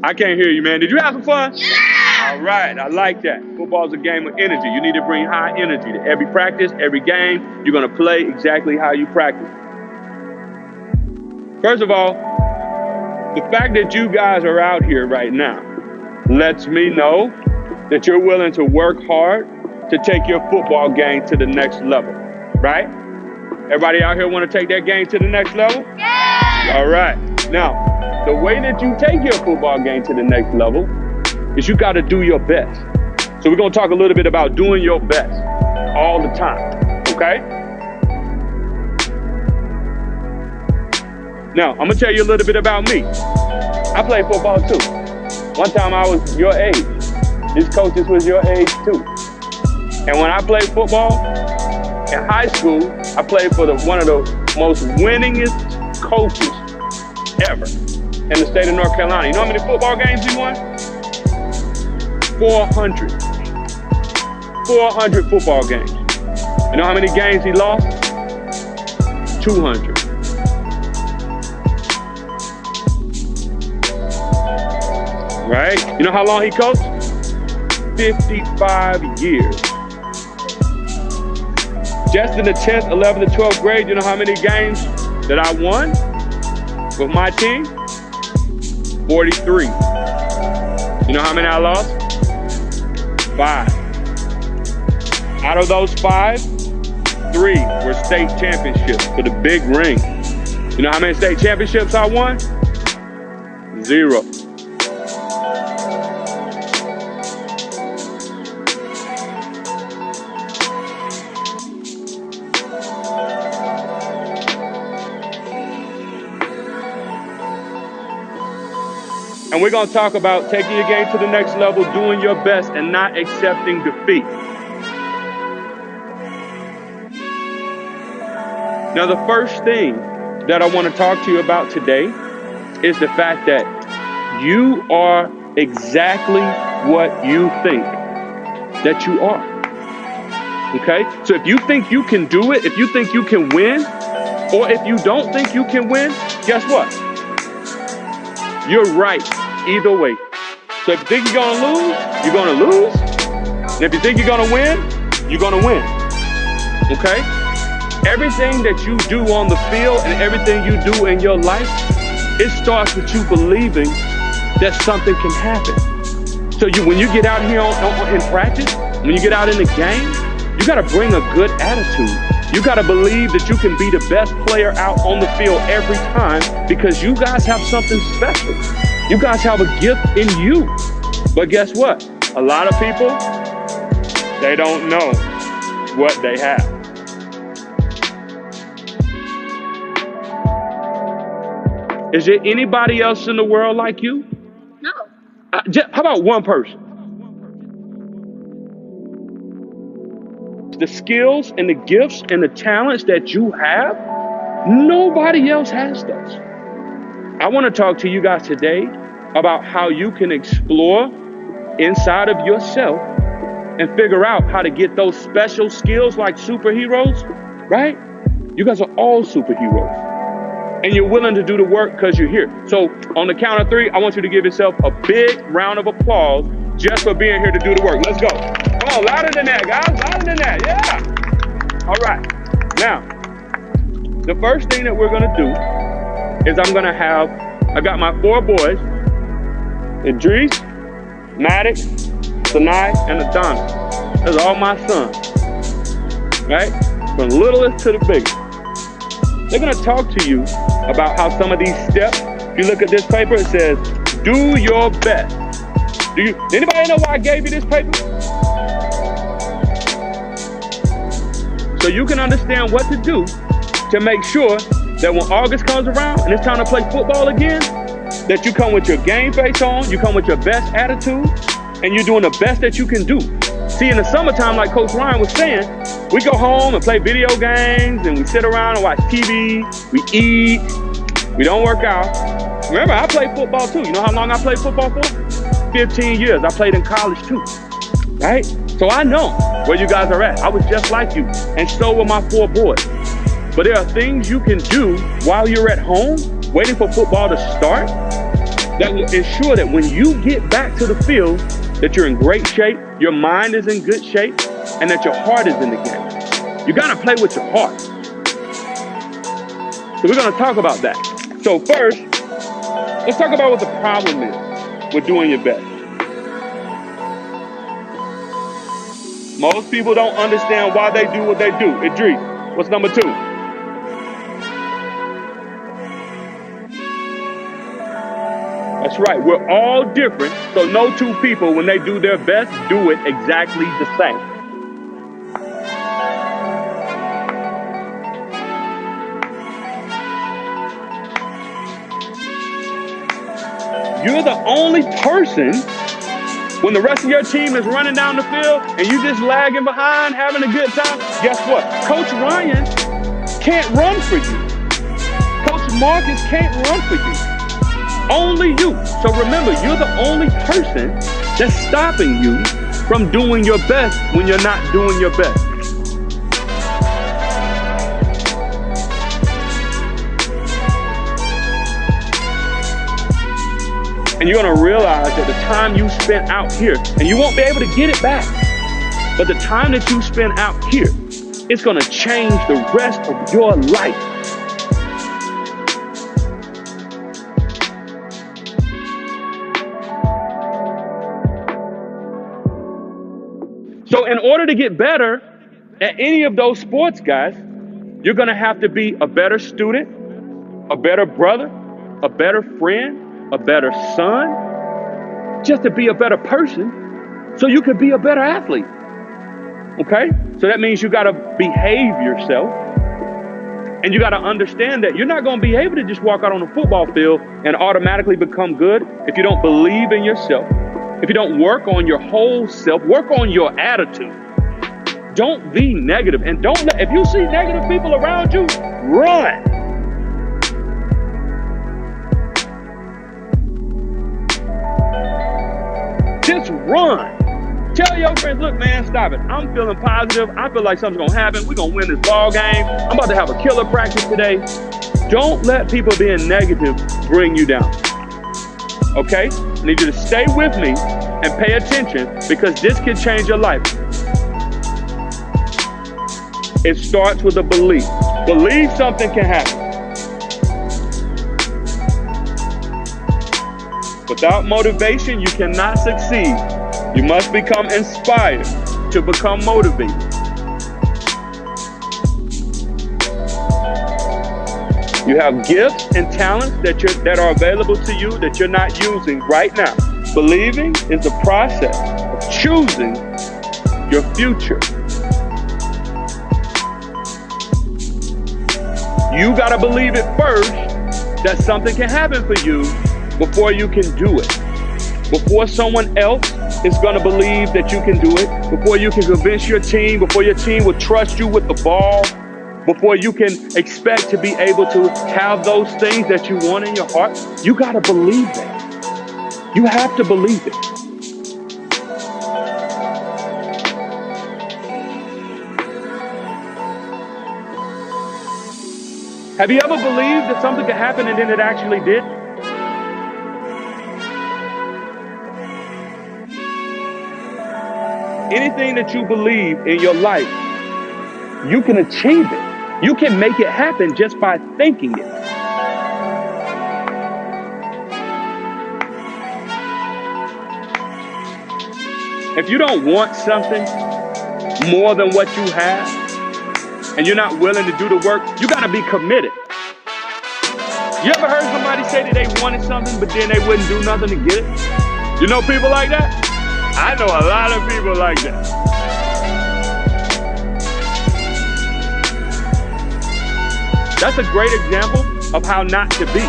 I can't hear you, man. Did you have some fun? Yeah! All right, I like that. Football's a game of energy. You need to bring high energy to every practice, every game. You're gonna play exactly how you practice. First of all, the fact that you guys are out here right now lets me know that you're willing to work hard to take your football game to the next level, right? Everybody out here want to take that game to the next level? Yeah! All right. Now, the way that you take your football game to the next level is you got to do your best. So we're going to talk a little bit about doing your best all the time, okay? Now, I'm going to tell you a little bit about me. I played football too. One time I was your age. These coaches was your age too. And when I played football in high school, I played for one of the most winningest coaches ever in the state of North Carolina. You know how many football games he won? 400. 400 football games. You know how many games he lost? 200. Right? You know how long he coached? 55 years. Just in the 10th, 11th, and 12th grade, you know how many games that I won with my team? 43. You know how many I lost? 5. Out of those 5, 3 were state championships for the big ring. You know how many state championships I won? 0. And we're going to talk about taking your game to the next level, doing your best, and not accepting defeat. Now, the first thing that I want to talk to you about today is the fact that you are exactly what you think that you are. Okay? So if you think you can do it, if you think you can win, or if you don't think you can win, guess what? You're right either way. So if you think you're going to lose, you're going to lose. And if you think you're going to win, you're going to win. Okay? Everything that you do on the field and everything you do in your life, it starts with you believing that something can happen. So when you get out here in practice, when you get out in the game, you got to bring a good attitude. You got to believe that you can be the best player out on the field every time because you guys have something special. You guys have a gift in you. But guess what? A lot of people, they don't know what they have. Is there anybody else in the world like you? No. How about one person? The skills and the gifts and the talents that you have, nobody else has those. I want to talk to you guys today about how you can explore inside of yourself and figure out how to get those special skills like superheroes, right? You guys are all superheroes. And you're willing to do the work because you're here. So on the count of 3, I want you to give yourself a big round of applause just for being here to do the work. Let's go. Come on, louder than that, guys. Louder than that. Yeah. All right. Now, the first thing that we're going to do is I got my 4 boys, Idris, Maddox, Sanai, and Adonis. Those are all my sons, right? From the littlest to the biggest. They're going to talk to you about how some of these steps, if you look at this paper, it says, do your best. Anybody know why I gave you this paper? So you can understand what to do to make sure that when August comes around and it's time to play football again, that you come with your game face on, you come with your best attitude, and you're doing the best that you can do. See, in the summertime, like Coach Ryan was saying, we go home and play video games and we sit around and watch TV, we eat, we don't work out. Remember, I played football too. You know how long I played football for? 15 years. I played in college too, right? So I know where you guys are at. I was just like you, and so were my 4 boys. But there are things you can do while you're at home, waiting for football to start, that will ensure that when you get back to the field, that you're in great shape, your mind is in good shape, and that your heart is in the game. You got to play with your heart. So we're going to talk about that. So first, let's talk about what the problem is with doing your best. Most people don't understand why they do what they do. Idris, what's number 2? That's right. We're all different. So no two people, when they do their best, do it exactly the same. You're the only person when the rest of your team is running down the field and you just lagging behind, having a good time. Guess what? Coach Ryan can't run for you. Coach Marcus can't run for you. Only you. So remember, you're the only person that's stopping you from doing your best when you're not doing your best. And you're going to realize that the time you spent out here, and you won't be able to get it back, but the time that you spend out here, it's going to change the rest of your life. So in order to get better at any of those sports, guys, you're going to have to be a better student, a better brother, a better friend, a better son, just to be a better person so you can be a better athlete. Okay? So that means you got to behave yourself, and you got to understand that you're not going to be able to just walk out on the football field and automatically become good if you don't believe in yourself. If you don't work on your whole self, work on your attitude. Don't be negative, and don't let, if you see negative people around you, run. Just run. Tell your friends, look, man, stop it. I'm feeling positive. I feel like something's gonna happen. We're gonna win this ball game. I'm about to have a killer practice today. Don't let people being negative bring you down. Okay? I need you to stay with me and pay attention, because this can change your life. It starts with a belief. Believe something can happen. Without motivation, you cannot succeed. You must become inspired to become motivated. You have gifts and talents that are available to you that you're not using right now. Believing is the process of choosing your future. You got to believe it first that something can happen for you before you can do it. Before someone else is going to believe that you can do it, before you can convince your team, before your team will trust you with the ball, before you can expect to be able to have those things that you want in your heart, you got to believe that. You have to believe it. Have you ever believed that something could happen and then it actually did? Anything that you believe in your life, you can achieve it. You can make it happen just by thinking it. If you don't want something more than what you have, and you're not willing to do the work, you got to be committed. You ever heard somebody say that they wanted something, but then they wouldn't do nothing to get it? You know people like that? I know a lot of people like that. That's a great example of how not to be.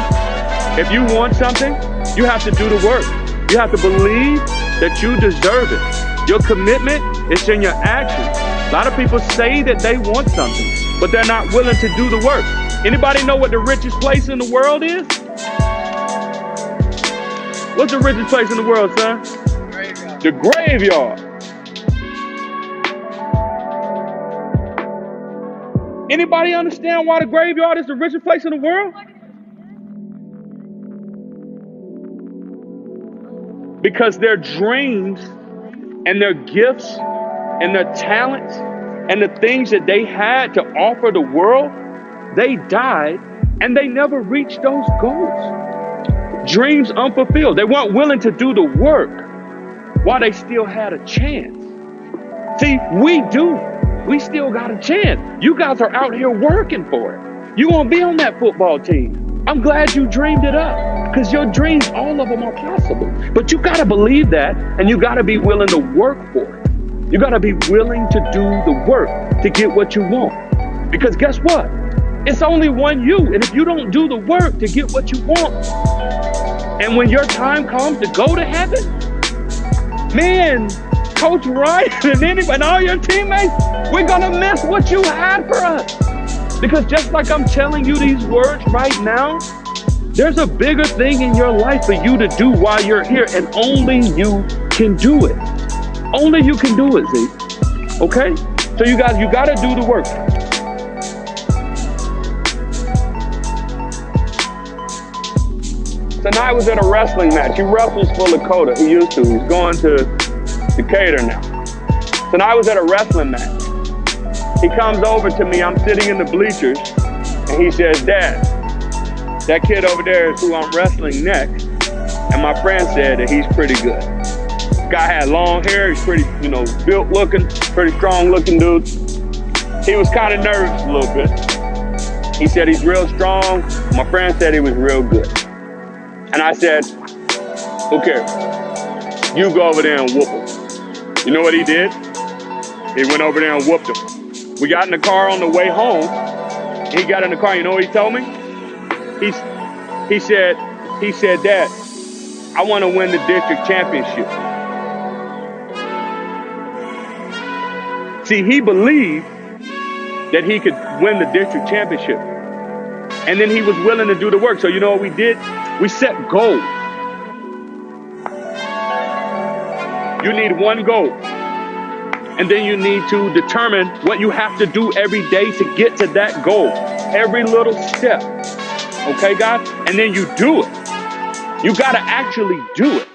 If you want something, you have to do the work. You have to believe that you deserve it. Your commitment is in your actions. A lot of people say that they want something, but they're not willing to do the work. Anybody know what the richest place in the world is? What's the richest place in the world, son? Graveyard. The graveyard. Anybody understand why the graveyard is the richest place in the world? because their dreams and their gifts and their talents and the things that they had to offer the world, they died and they never reached those goals. Dreams unfulfilled. They weren't willing to do the work while they still had a chance. See, we do. We still got a chance. You guys are out here working for it. You won't be on that football team. I'm glad you dreamed it up, because your dreams, all of them are possible. But you got to believe that, and you got to be willing to work for it. You got to be willing to do the work to get what you want. Because guess what? It's only one you. And if you don't do the work to get what you want, and when your time comes to go to heaven, man, Coach Ryan and anybody and all your teammates, we're going to miss what you had for us. Because just like I'm telling you these words right now, there's a bigger thing in your life for you to do while you're here, and only you can do it. Only you can do it, Z. Okay? So you guys, you got to do the work. Tonight I was at a wrestling match. He wrestles for Lakota. He used to. He's going to Decatur now. Tonight I was at a wrestling match. He comes over to me. I'm sitting in the bleachers, and he says, "Dad, that kid over there is who I'm wrestling next." And my friend said that he's pretty good. Guy had long hair. He's pretty, built looking, pretty strong looking dude. He was kind of nervous a little bit. He said he's real strong. My friend said he was real good. And I said, "Okay, you go over there and whoop him." You know what he did? He went over there and whooped him. We got in the car on the way home. He got in the car. You know what he told me? He said, "Dad, I want to win the district championship." See, he believed that he could win the district championship. And then he was willing to do the work. So you know what we did? We set goals. You need one goal. And then you need to determine what you have to do every day to get to that goal. Every little step. Okay, guys? And then you do it. You got to actually do it.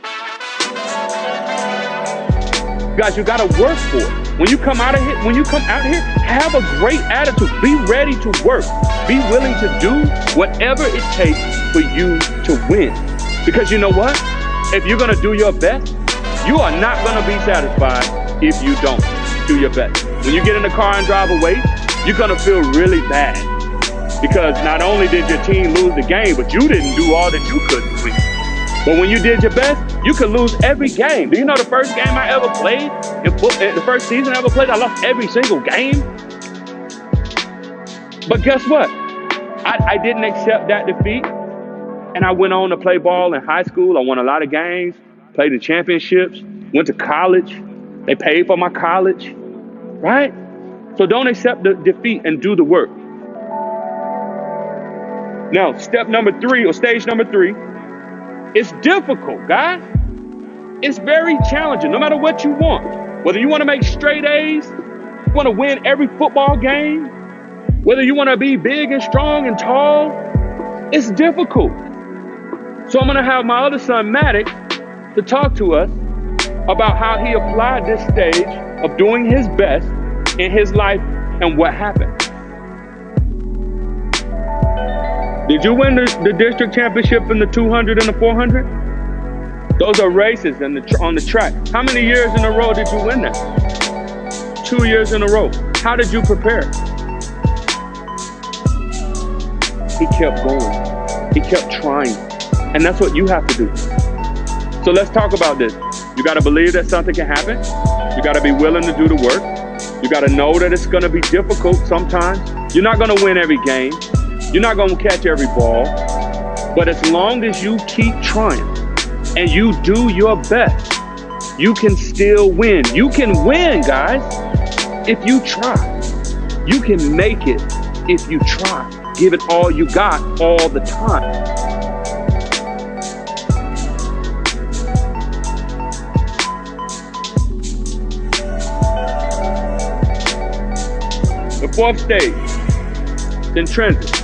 Guys, you got to work for it. When you come out here, have a great attitude. Be ready to work. Be willing to do whatever it takes for you to win. Because you know what? If you're going to do your best, you are not going to be satisfied if you don't do your best. When you get in the car and drive away, you're going to feel really bad. Because not only did your team lose the game, but you didn't do all that you could win. But when you did your best, you could lose every game. Do you know the first game I ever played, the first season I ever played, I lost every single game? But guess what? I didn't accept that defeat. And I went on to play ball in high school. I won a lot of games, played in championships, went to college. They paid for my college, right? So don't accept the defeat and do the work. Now, step number 3 or stage number 3, it's difficult, guys. It's very challenging, no matter what you want. Whether you want to make straight A's, you want to win every football game, whether you want to be big and strong and tall, it's difficult. So I'm going to have my other son, Maddox, to talk to us about how he applied this stage of doing his best in his life and what happened. Did you win the district championship in the 200 and the 400? Those are races on the track. How many years in a row did you win that? 2 years in a row. How did you prepare? He kept going. He kept trying. And that's what you have to do. So let's talk about this. You got to believe that something can happen. You got to be willing to do the work. You got to know that it's going to be difficult sometimes. You're not going to win every game. You're not going to catch every ball. But as long as you keep trying and you do your best, you can still win. You can win, guys, if you try. You can make it if you try. Give it all you got all the time. The fourth stage, the intrinsic.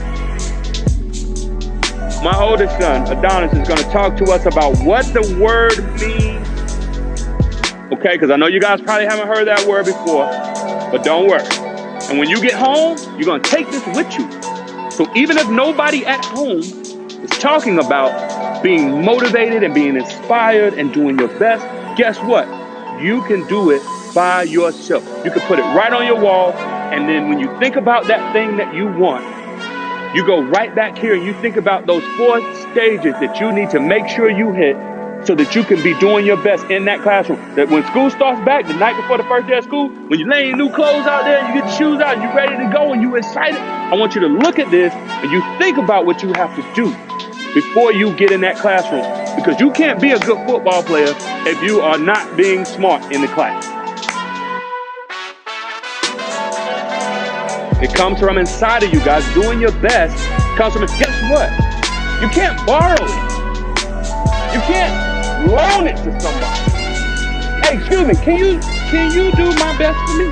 My oldest son, Adonis, is going to talk to us about what the word means Okay, because I know you guys probably haven't heard that word before, but don't worry. And when you get home, you're going to take this with you. So even if nobody at home is talking about being motivated and being inspired and doing your best, guess what? You can do it by yourself. You can put it right on your wall, and then when you think about that thing that you want, you go right back here and you think about those 4 stages that you need to make sure you hit so that you can be doing your best in that classroom. That when school starts back, the night before the first day of school, when you're laying new clothes out there, you get your shoes out, you're ready to go and you're excited, I want you to look at this and you think about what you have to do before you get in that classroom. Because you can't be a good football player if you are not being smart in the class. It comes from inside of you guys. Doing your best comes from, guess what? You can't borrow it. You can't loan it to somebody. Hey, excuse me, can you do my best for me?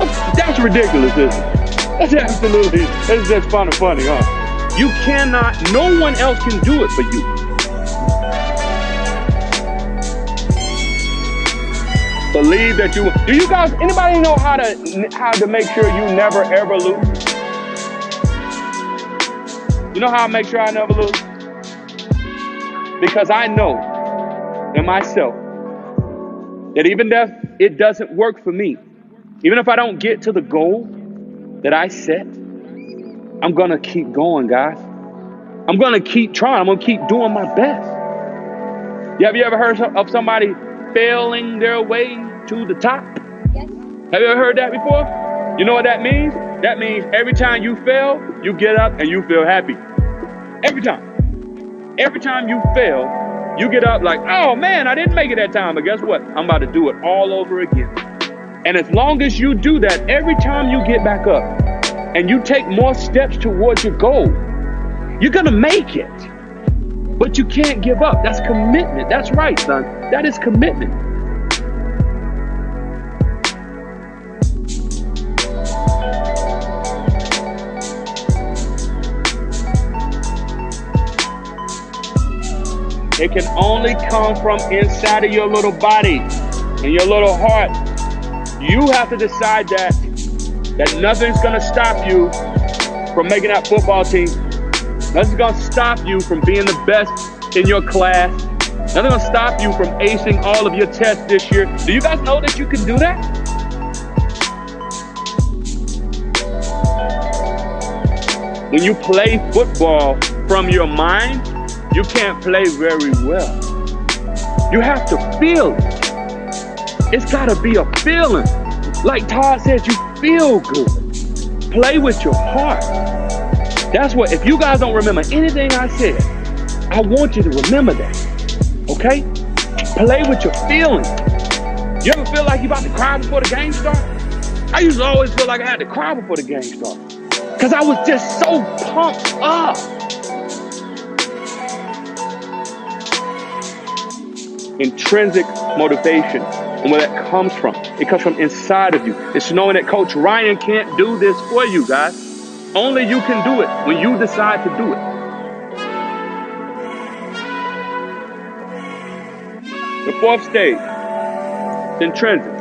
Oh, that's ridiculous, isn't it? That's just funny, huh? You cannot, no one else can do it for you. Believe that you, do you guys, anybody know how to make sure you never ever lose? You know how I make sure I never lose? Because I know in myself that even if it doesn't work for me, even if I don't get to the goal that I set, I'm gonna keep going, guys. I'm gonna keep trying. I'm gonna keep doing my best. Have you ever heard of somebody failing their way to the top? Yes. Have you ever heard that before? You know what that means? That means every time you fail, you get up and you feel happy. Every time. Every time you fail, you get up like, oh man, I didn't make it that time, but guess what? I'm about to do it all over again. And as long as you do that, every time you get back up and you take more steps towards your goal, you're gonna make it. But you can't give up. That's commitment. That's right, son. That is commitment. It can only come from inside of your little body and your little heart. You have to decide that nothing's gonna stop you from making that football team. Nothing's gonna stop you from being the best in your class. Nothing's gonna stop you from acing all of your tests this year. Do you guys know that you can do that? When you play football from your mind, you can't play very well. You have to feel it. It's gotta be a feeling. Like Todd said, you feel good. Play with your heart. That's what, if you guys don't remember anything I said, I want you to remember that, okay? Play with your feelings. You ever feel like you about to cry before the game starts? I used to always feel like I had to cry before the game started because I was just so pumped up. Intrinsic motivation and where that comes from. It comes from inside of you. It's knowing that Coach Ryan can't do this for you, guys. Only you can do it when you decide to do it. The 4th stage, it's intrinsic.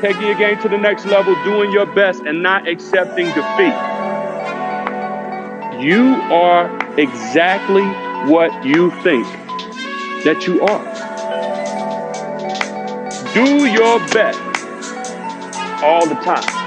Taking your game to the next level, doing your best, and not accepting defeat. You are exactly what you think that you are. Do your best all the time.